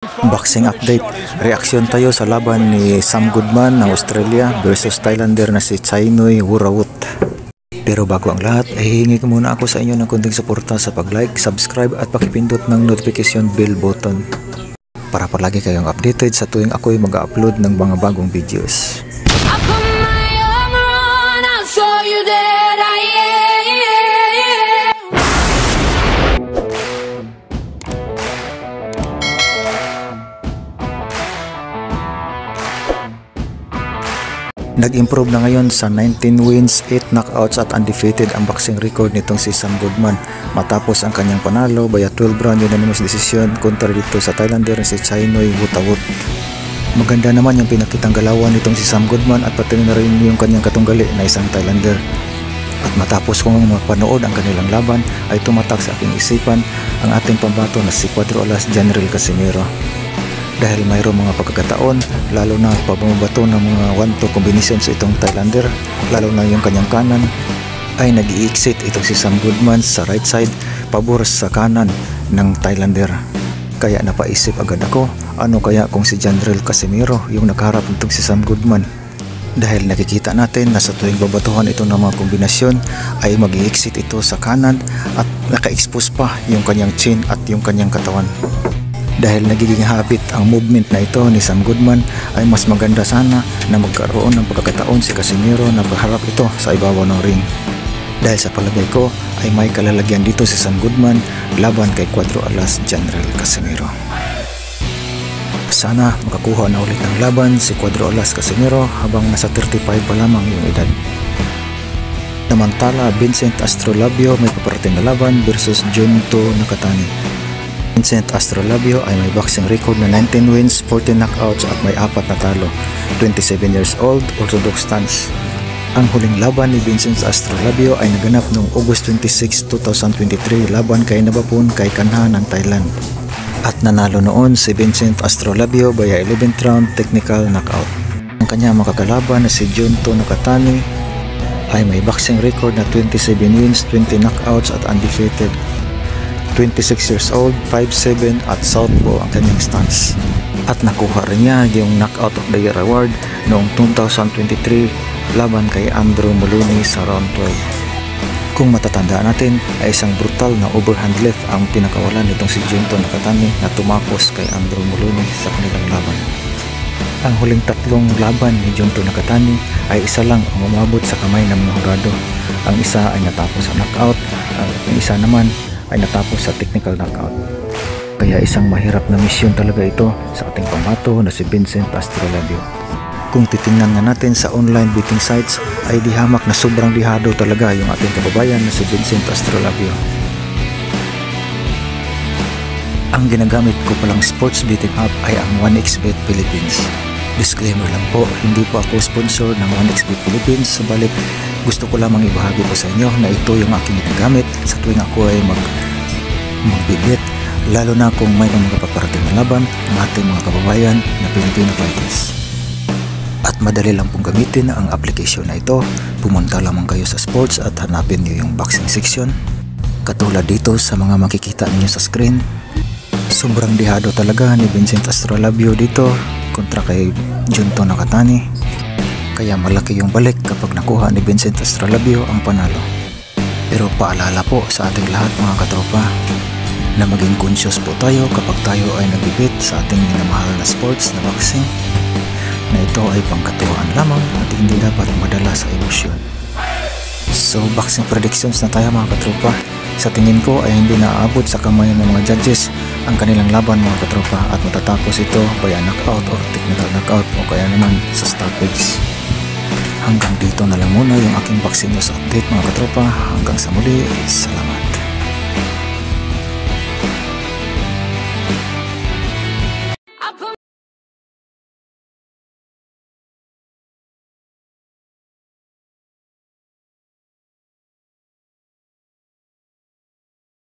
Boxing update, reaksyon tayo sa laban ni Sam Goodman ng Australia versus Thailander na si Chainui Wurawut. Pero bago ang lahat, ay hihingi ko muna ako sa inyo ng kunting suporta sa pag-like, subscribe at pakipindot ng notification bell button para palagi kayong updated sa tuwing ako'y mag-upload ng mga bagong videos. Nag-improve na ngayon sa 19 wins, 8 knockouts at undefeated ang boxing record nitong si Sam Goodman matapos ang kanyang panalo via 12 round unanimous decision kontra dito sa Thailander na si Chainui Wurawut. Maganda naman yung pinakitang galawan nitong si Sam Goodman at pati na rin yung kanyang katunggali na isang Thailander. At matapos kong mapanood ang kanilang laban ay tumatak sa aking isipan ang ating pambato na si Cuatro Alas General Casimero. Dahil mayroong mga pagkakataon, lalo na pagbumabato ng mga 1-2 combinations sa itong Thailander, lalo na yung kanyang kanan, ay nag-i-exit itong si Sam Goodman sa right side, pabor sa kanan ng Thailander. Kaya napaisip agad ako, ano kaya kung si General Casimero yung nakaharap nitong si Sam Goodman? Dahil nakikita natin na sa tuwing babatuhan ito ng mga kombinasyon, ay mag-i-exit ito sa kanan at naka-expose pa yung kanyang chin at yung kanyang katawan. Dahil nagiging habit ang movement na ito ni Sam Goodman, ay mas maganda sana na magkaroon ng pagkakataon si Casimero na maharap ito sa ibabaw ng ring. Dahil sa palagay ko ay may kalalagyan dito si Sam Goodman laban kay Cuatro Alas General Casimero. Sana makakuha na ulit ng laban si Cuatro Alas Casimero habang nasa 35 pa lamang yung edad. Samantala, Vincent Astrolabio may paparating na laban versus Junto Nakatani. Vincent Astrolabio ay may boxing record na 19 wins, 14 knockouts at may 4 na talo. 27 years old, orthodox stance. Ang huling laban ni Vincent Astrolabio ay naganap noong August 26, 2023 laban kay Nabapon kay Kanha ng Thailand. At nanalo noon si Vincent Astrolabio via 11th round technical knockout. Ang kanyang makakalaban na si Junto Nakatani ay may boxing record na 27 wins, 20 knockouts at undefeated. 26 years old, 5'7" at southpaw ang kanyang stance. At nakuha rin niya yung Knockout of the Year award noong 2023 laban kay Andrew Moloney sa round 12. Kung matatandaan natin ay isang brutal na overhand left ang pinakawalan nitong si Junto Nakatani na tumapos kay Andrew Moloney sa kanilang laban. Ang huling tatlong laban ni Junto Nakatani ay isa lang ang umabot sa kamay ng mga hurado. Ang isa ay natapos sa knockout, ang isa naman ay natapos sa technical knockout. Kaya isang mahirap na misyon talaga ito sa ating pambato na si Vincent Astrolabio. Kung titingnan nga natin sa online betting sites ay dihamak na sobrang lihado talaga yung ating kababayan na si Vincent Astrolabio. Ang ginagamit ko palang sports betting app ay ang 1xBet Philippines. Disclaimer lang po, hindi po ako sponsor ng 1xBet Philippines, subalit gusto ko lamang ibahagi po sa inyo na ito yung aking ginagamit sa tuwing ako ay magbibit, lalo na kung may mga paparating na laban ng ating mga kababayan na Filipino fighters. At madali lang pong gamitin ang application na ito. Pumunta lamang kayo sa sports at hanapin nyo yung boxing section. Katulad dito sa mga makikita ninyo sa screen. Sobrang dihado talaga ni Vincent Astrolabio dito kontra kay Junto Nakatani. Kaya malaki yung balik kapag nakuha ni Vincent Astrolabio ang panalo. Pero paalala po sa ating lahat mga katropa na maging conscious po tayo kapag tayo ay nagbibit sa ating minamahal na sports na boxing, na ito ay pangkatuwaan lamang at hindi dapat madala sa emosyon. So boxing predictions na tayo mga katropa. Sa tingin ko ay hindi naaabot sa kamay ng mga judges ang kanilang laban mga katropa at matatapos ito via knockout or technical knockout o kaya naman sa stoppage. Hanggang dito na lang muna yung aking boxing news update mga katropa. Hanggang sa muli, salamat.